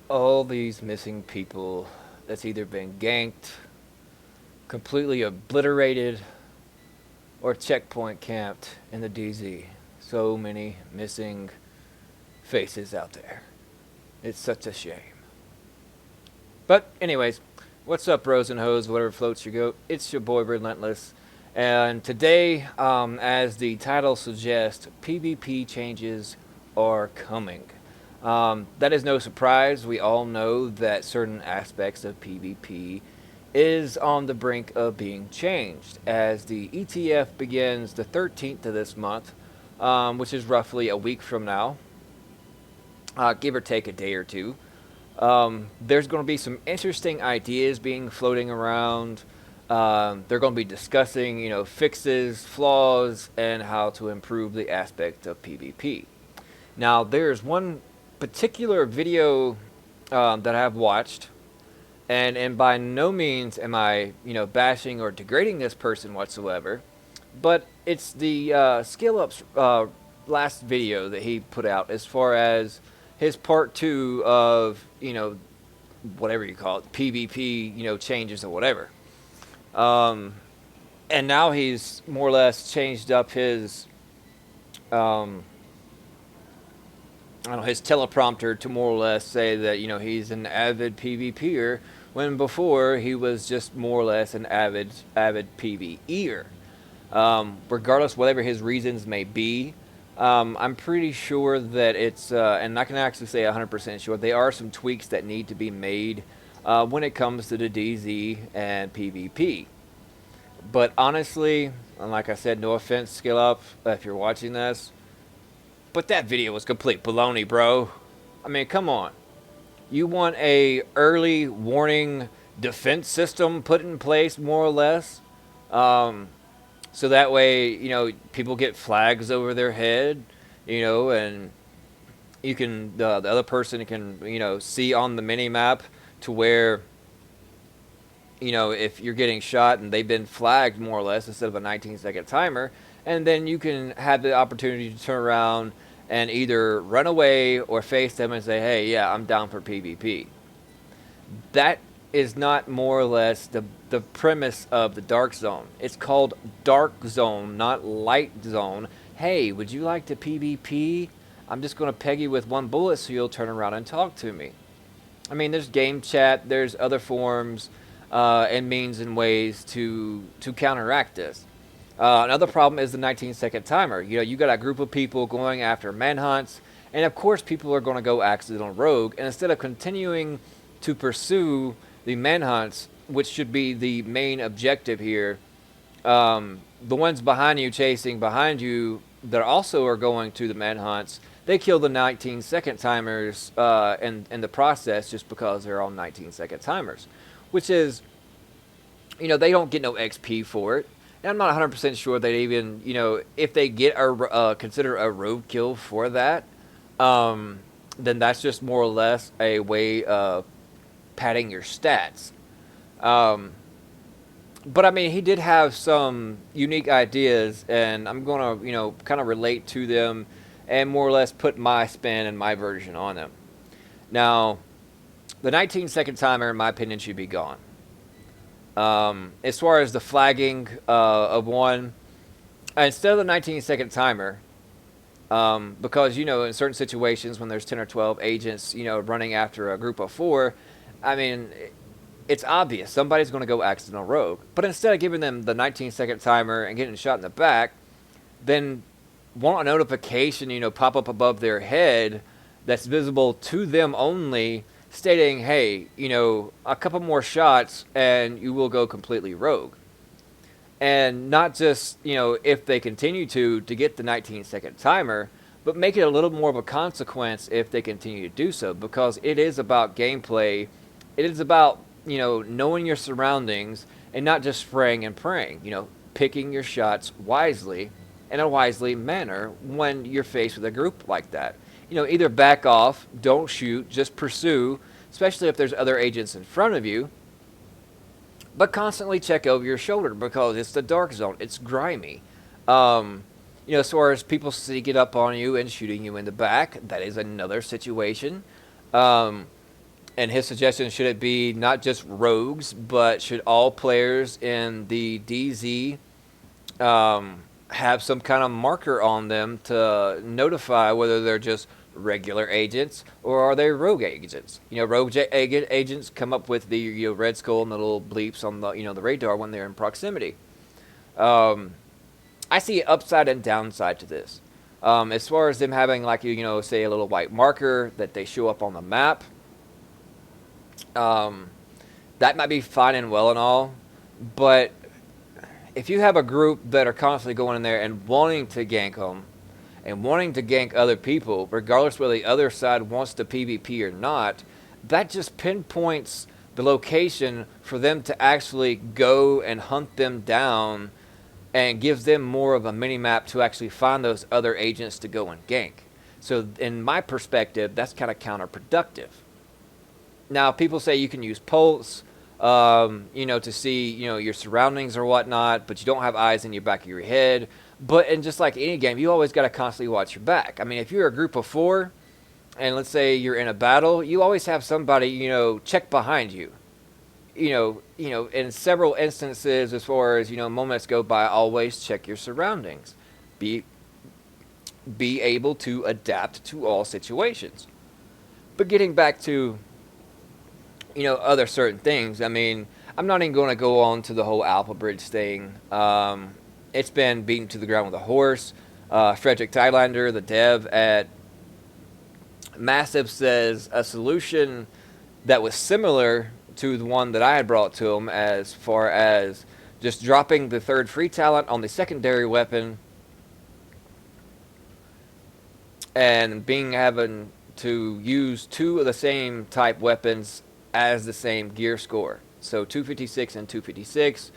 All these missing people that's either been ganked, completely obliterated, or checkpoint camped in the DZ. So many missing faces out there. It's such a shame. But anyways, what's up, bros and hoes, whatever floats your goat? It's your boy Relentless. And today, as the title suggests, PvP changes are coming. That is no surprise. We all know that certain aspects of PvP is on the brink of being changed as the ETF begins the 13th of this month, which is roughly a week from now, give or take a day or two. There's going to be some interesting ideas being floating around. They're going to be discussing, fixes, flaws, and how to improve the aspect of PvP. Now, there's one particular video that I've watched, and by no means am I, bashing or degrading this person whatsoever, but it's the Scale Up's last video that he put out as far as his part two of, whatever you call it, PvP, changes or whatever. And now he's more or less changed up his, I don't know, his teleprompter to more or less say that, he's an avid PvPer, when before he was just more or less an avid PvEer. Regardless, whatever his reasons may be, I'm pretty sure that it's, and I can actually say 100% sure, there are some tweaks that need to be made when it comes to the DZ and PvP. But honestly, and like I said, no offense, Skill Up, if you're watching this, but that video was complete baloney, bro. I mean, come on. You want a early warning defense system put in place, more or less, so that way, people get flags over their head, and you can, the other person can, see on the mini map to where, if you're getting shot and they've been flagged more or less instead of a 19-second timer, and then you can have the opportunity to turn around and either run away or face them and say, hey, yeah, I'm down for PvP. That is not more or less the premise of the Dark Zone. It's called Dark Zone, not Light Zone. Hey, would you like to PvP? I'm just going to peg you with one bullet so you'll turn around and talk to me. I mean, there's game chat, there's other forms and means and ways to counteract this. Another problem is the 19-second timer. You got a group of people going after manhunts, and of course people are going to go accidental rogue, and instead of continuing to pursue the manhunts, which should be the main objective here, the ones behind you chasing behind you that also are going to the manhunts, they kill the 19-second timers in the process just because they're on 19-second timers, which is, they don't get no XP for it. And I'm not 100% sure they even, if they get consider a rogue kill for that, then that's just more or less a way of padding your stats. But I mean, he did have some unique ideas, and I'm going to, kind of relate to them and more or less put my spin and my version on them. Now, the 19-second timer, in my opinion, should be gone. As far as the flagging of one, instead of the 19-second timer, because, in certain situations when there's 10 or 12 agents, running after a group of 4, I mean, it's obvious somebody's going to go accidental rogue. But instead of giving them the 19-second timer and getting shot in the back, then want a notification, pop up above their head that's visible to them only, stating, hey, a couple more shots and you will go completely rogue. And not just, if they continue to get the 19-second timer, but make it a little more of a consequence if they continue to do so, because it is about gameplay. It is about, knowing your surroundings and not just spraying and praying, picking your shots wisely in a wisely manner when you're faced with a group like that. Either back off, don't shoot, just pursue, especially if there's other agents in front of you, but constantly check over your shoulder because it's the dark zone. It's grimy. As far as people sneaking up on you and shooting you in the back, that is another situation. And his suggestion, should it be not just rogues, but should all players in the DZ have some kind of marker on them to notify whether they're just regular agents or are they rogue agents? Agents come up with the red skull and the little bleeps on the the radar when they're in proximity. I see upside and downside to this. As far as them having say a little white marker that they show up on the map, that might be fine and well and all, but if you have a group that are constantly going in there and wanting to gank them and wanting to gank other people, regardless whether the other side wants to PvP or not, that just pinpoints the location for them to actually go and hunt them down and gives them more of a mini-map to actually find those other agents to go and gank. So in my perspective, that's kind of counterproductive. Now, people say you can use pulse, to see, your surroundings or whatnot, but you don't have eyes in your back of your head. But in just like any game, you always got to constantly watch your back. I mean, if you're a group of 4, and let's say you're in a battle, you always have somebody, check behind you. In several instances, as far as, moments go by, always check your surroundings. Be able to adapt to all situations. But getting back to other certain things. I mean, I'm not even going to go on to the whole AlphaBridge thing. It's been beaten to the ground with a horse. Frederick Thailander, the dev at Massive, says a solution that was similar to the one that I had brought to him, as far as just dropping the third free talent on the secondary weapon and having to use 2 of the same type weapons as the same gear score. So 256 and 256,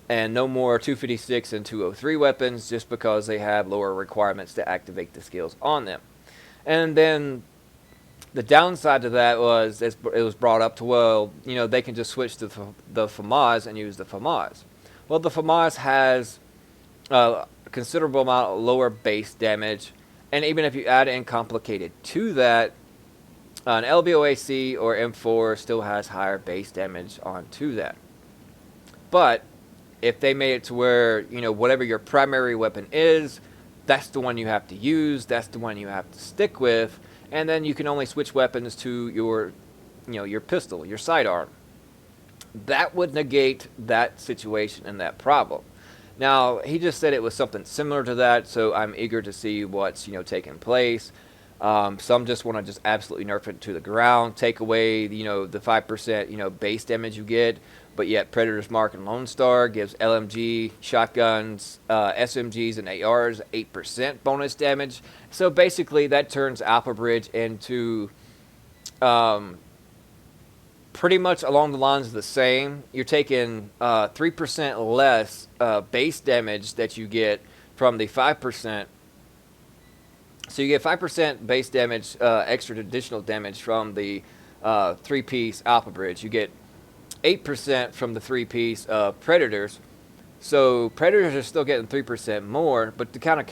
and no more 256 and 203 weapons, just because they have lower requirements to activate the skills on them. And then the downside to that was, it was brought up to, well, they can just switch to the FAMAS and use the FAMAS. Well, the FAMAS has a considerable amount of lower base damage, and even if you add in complicated to that, an LBOAC or M4 still has higher base damage onto that. But if they made it to where, whatever your primary weapon is, that's the one you have to use, that's the one you have to stick with, and then you can only switch weapons to your pistol, your sidearm. That would negate that situation and that problem. Now, he just said it was something similar to that, so I'm eager to see what's, taking place. Some just want to just absolutely nerf it to the ground, take away, the 5%, base damage you get, but yet Predator's Mark and Lone Star gives LMG, shotguns, SMGs, and ARs 8% bonus damage. So basically, that turns AlphaBridge into pretty much along the lines of the same. You're taking 3% less base damage that you get from the 5%. So you get 5% base damage, extra additional damage from the 3-piece AlphaBridge. You get 8% from the 3-piece Predators. So Predators are still getting 3% more, but to kind of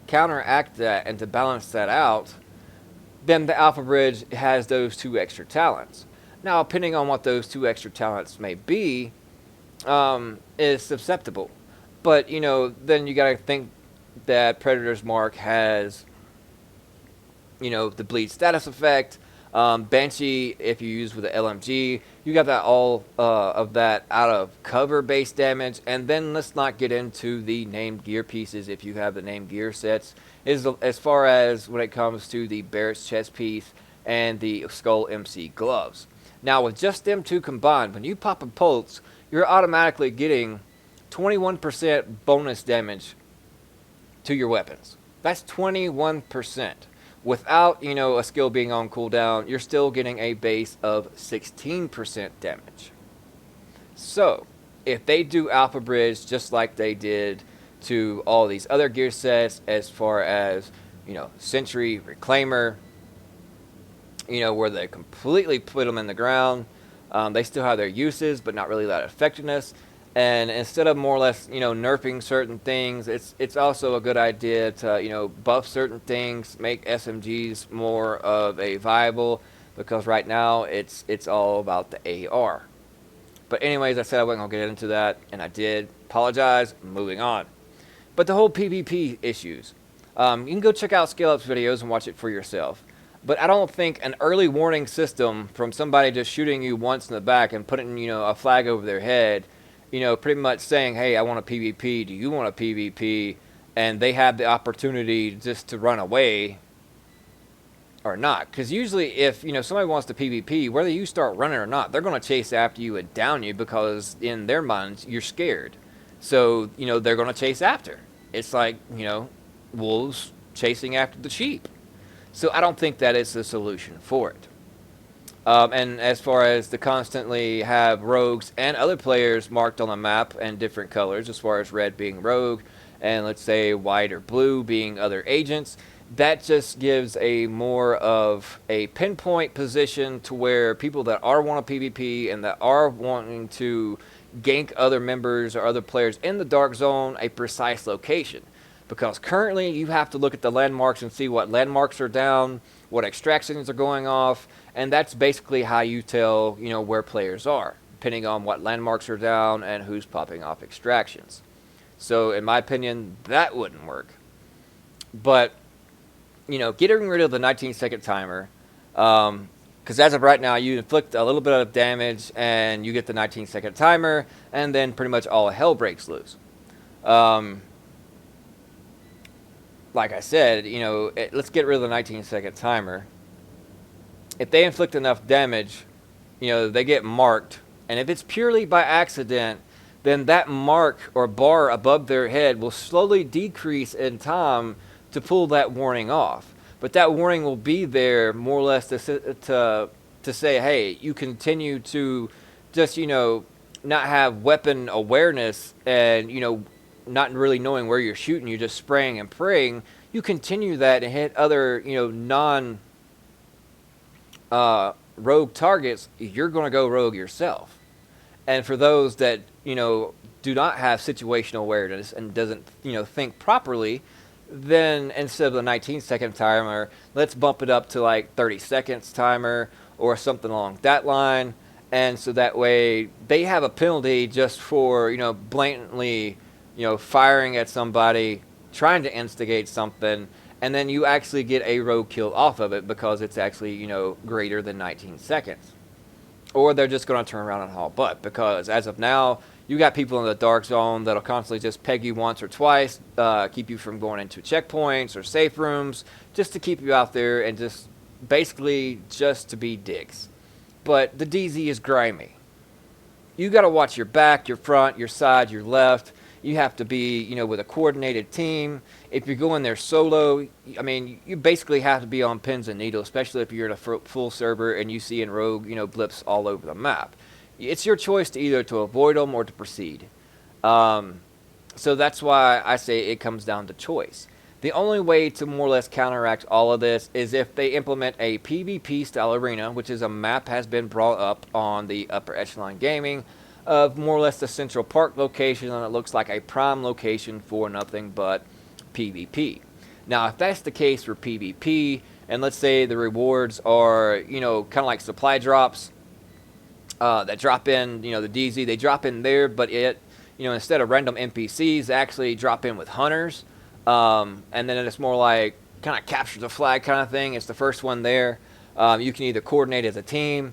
counteract that and to balance that out, then the AlphaBridge has those 2 extra talents. Now, depending on what those 2 extra talents may be, is susceptible. But, then you got to think that Predator's Mark has, the bleed status effect. Banshee, if you use with the LMG, you got that all of that out of cover base damage. And then let's not get into the named gear pieces if you have the named gear sets. As far as when it comes to the Barrett's chest piece and the Skull MC gloves. Now, with just them 2 combined, when you pop a pulse, you're automatically getting 21% bonus damage to your weapons. That's 21%. Without, a skill being on cooldown, you're still getting a base of 16% damage. So, if they do AlphaBridge just like they did to all these other gear sets as far as, Sentry, Reclaimer, where they completely put them in the ground. They still have their uses, but not really that effectiveness. And instead of more or less, nerfing certain things, it's also a good idea to, buff certain things, make SMGs more of a viable, because right now it's all about the AR. But anyways, I said I wasn't going to get into that, and I did. Apologize. Moving on. But the whole PvP issues. You can go check out Scale Up's videos and watch it for yourself. But I don't think an early warning system from somebody just shooting you once in the back and putting, a flag over their head, pretty much saying, hey, I want a PvP, do you want a PvP? And they have the opportunity just to run away or not. Because usually if, somebody wants to PvP, whether you start running or not, they're going to chase after you and down you, because in their minds, you're scared. So, they're going to chase after. It's like, wolves chasing after the sheep. So I don't think that is the solution for it. And as far as to constantly have rogues and other players marked on the map in different colors, as far as red being rogue, and let's say white or blue being other agents, that just gives a more of a pinpoint position to where people that are wanting PvP and that are wanting to gank other members or other players in the dark zone a precise location. Because currently you have to look at the landmarks and see what landmarks are down, what extractions are going off, and that's basically how you tell, where players are, depending on what landmarks are down and who's popping off extractions. So in my opinion, that wouldn't work. But, getting rid of the 19-second timer, because as of right now, you inflict a little bit of damage and you get the 19-second timer, and then pretty much all hell breaks loose. Like I said, let's get rid of the 19-second timer. If they inflict enough damage, they get marked. And if it's purely by accident, then that mark or bar above their head will slowly decrease in time to pull that warning off. But that warning will be there more or less to say, hey, you continue to just, not have weapon awareness and, not really knowing where you're shooting, you're just spraying and praying, you continue that and hit other, rogue targets, you're going to go rogue yourself. And for those that, do not have situational awareness and doesn't, think properly, then instead of the 19-second timer, let's bump it up to like 30 seconds timer or something along that line. And so that way they have a penalty just for, blatantly firing at somebody, trying to instigate something, and then you actually get a rogue kill off of it because it's actually, greater than 19 seconds. Or they're just going to turn around and haul butt, because as of now, you got people in the dark zone that'll constantly just peg you once or twice, keep you from going into checkpoints or safe rooms, just to keep you out there and just basically just to be dicks. But the DZ is grimy. You got to watch your back, your front, your side, your left. You have to be, with a coordinated team. If you're going there solo, you basically have to be on pins and needles, especially if you're in a full server and you see in rogue, blips all over the map. It's your choice to either to avoid them or to proceed. So that's why I say it comes down to choice. The only way to more or less counteract all of this is if they implement a PvP style arena, which is a map has been brought up on the Upper Echelon Gaming, of more or less the Central Park location, and it looks like a prime location for nothing but PvP. Now, if that's the case for PvP, and let's say the rewards are, kind of like supply drops that drop in, the DZ, they drop in there, but it, instead of random NPCs, they actually drop in with hunters, and then it's more like kind of capture the flag kind of thing. It's the first one there. You can either coordinate as a team,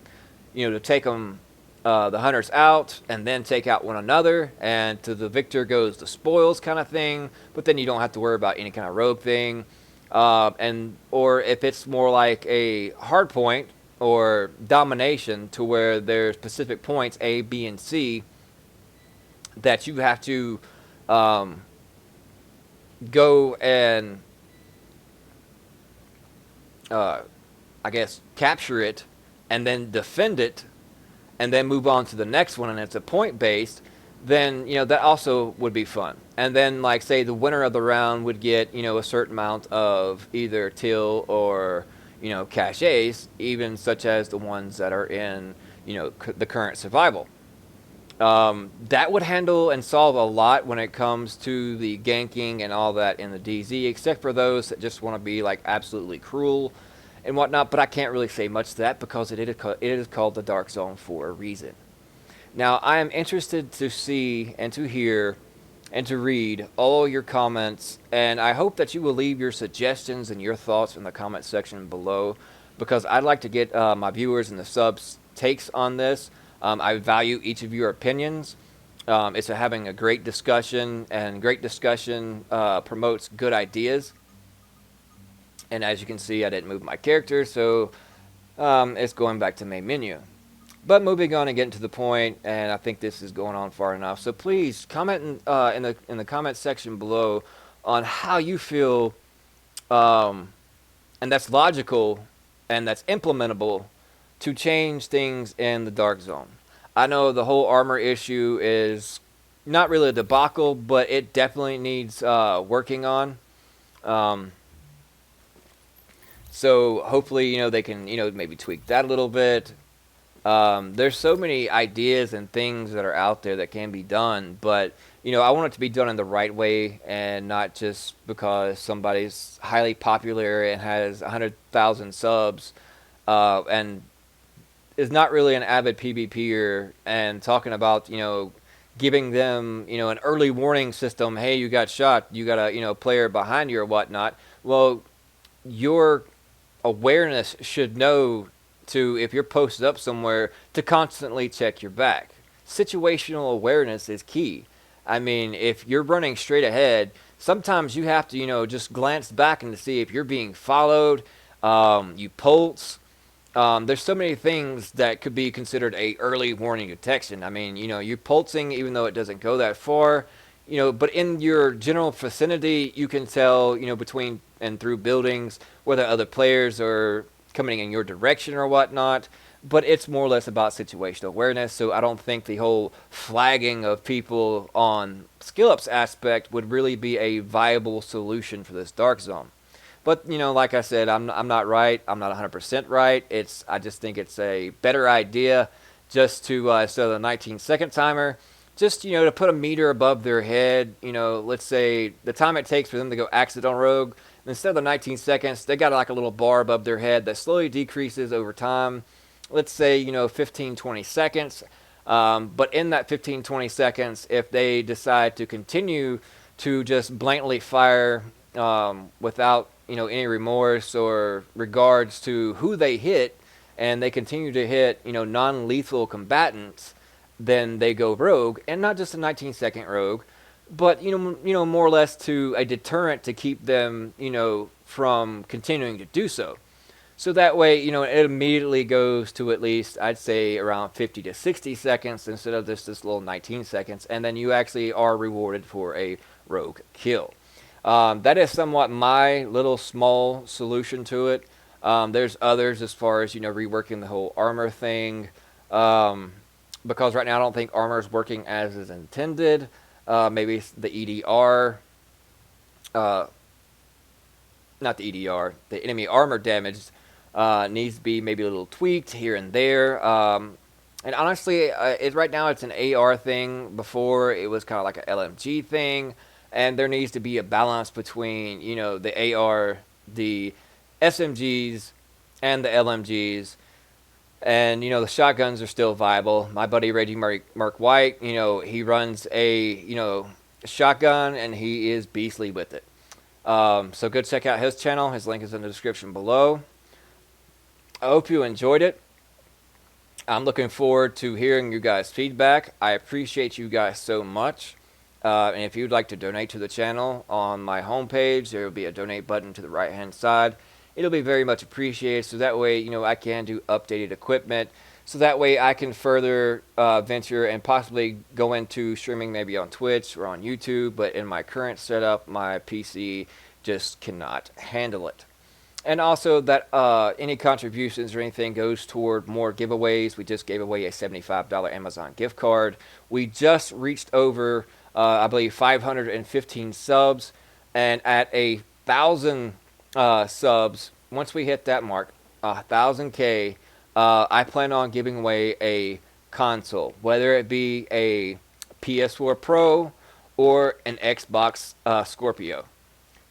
to take them, the hunters out, and then take out one another, and to the victor goes the spoils kind of thing, but then you don't have to worry about any kind of rogue thing. Or if it's more like a hard point or domination, to where there's specific points A, B, and C that you have to go and capture it and then defend it and then move on to the next one, and it's a point based, then that also would be fun. And then, like, say the winner of the round would get a certain amount of either till or caches, even such as the ones that are in the current survival. That would handle and solve a lot when it comes to the ganking and all that in the DZ, except for those that just want to be like absolutely cruel and whatnot. But I can't really say much to that because it is called the Dark Zone for a reason. Now, I am interested to see and to hear and to read all your comments, and I hope that you will leave your suggestions and your thoughts in the comment section below, because I'd like to get my viewers and the subs takes on this. I value each of your opinions. It's having a great discussion, and great discussion promotes good ideas. And as you can see, I didn't move my character, so it's going back to main menu. But moving on and getting to the point, and I think this is going on far enough. So please comment in the comment section below on how you feel, and that's logical and that's implementable to change things in the Dark Zone. I know the whole armor issue is not really a debacle, but it definitely needs working on. So hopefully, they can, maybe tweak that a little bit. There's so many ideas and things that are out there that can be done, but I want it to be done in the right way and not just because somebody's highly popular and has 100,000 subs and is not really an avid PvPer and talking about giving them an early warning system. Hey, you got shot. You got a player behind you or whatnot. Well, your awareness should know to, if you're posted up somewhere, to constantly check your back. Situational awareness is key. I mean, if you're running straight ahead, sometimes you have to, just glance back and to see if you're being followed. You pulse. There's so many things that could be considered a early warning detection. I mean, you're pulsing even though it doesn't go that far. But in your general vicinity, you can tell, between and through buildings, whether other players are coming in your direction or whatnot. But it's more or less about situational awareness, so I don't think the whole flagging of people on skill ups aspect would really be a viable solution for this Dark Zone. But like I said, I'm not right. I'm not 100% right. I just think it's a better idea just to instead of the 19-second timer, just to put a meter above their head. Let's say the time it takes for them to go accident rogue. Instead of the 19 seconds, they got like a little bar above their head that slowly decreases over time. Let's say 15, 20 seconds. But in that 15, 20 seconds, if they decide to continue to just blatantly fire without any remorse or regards to who they hit, and they continue to hit non-lethal combatants, then they go rogue, and not just a 19-second rogue, but more or less to a deterrent to keep them from continuing to do so. So that way it immediately goes to at least, I'd say, around 50 to 60 seconds instead of this little 19 seconds, and then you actually are rewarded for a rogue kill. That is somewhat my little small solution to it. There's others as far as reworking the whole armor thing, because right now I don't think armor is working as is intended. Maybe the EDR, not the EDR, the enemy armor damage needs to be maybe a little tweaked here and there. And honestly, right now it's an AR thing. Before it was kind of like an LMG thing, and there needs to be a balance between the AR, the SMGs, and the LMGs. And the shotguns are still viable. My buddy Reggie Mark White, he runs a shotgun, and he is beastly with it. So go check out his channel. His link is in the description below. I hope you enjoyed it. I'm looking forward to hearing you guys' feedback. I appreciate you guys so much. And if you'd like to donate to the channel, on my homepage there will be a donate button to the right hand side. It'll be very much appreciated, so that way I can do updated equipment, so that way I can further venture and possibly go into streaming maybe on Twitch or on YouTube. But in my current setup, my PC just cannot handle it. And also that any contributions or anything goes toward more giveaways. We just gave away a $75 Amazon gift card. We just reached over, I believe, 515 subs, and at 1,000 subs, once we hit that mark, 1,000K, I plan on giving away a console, whether it be a PS4 Pro or an Xbox Scorpio.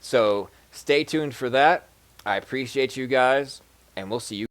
So stay tuned for that. I appreciate you guys, and we'll see you.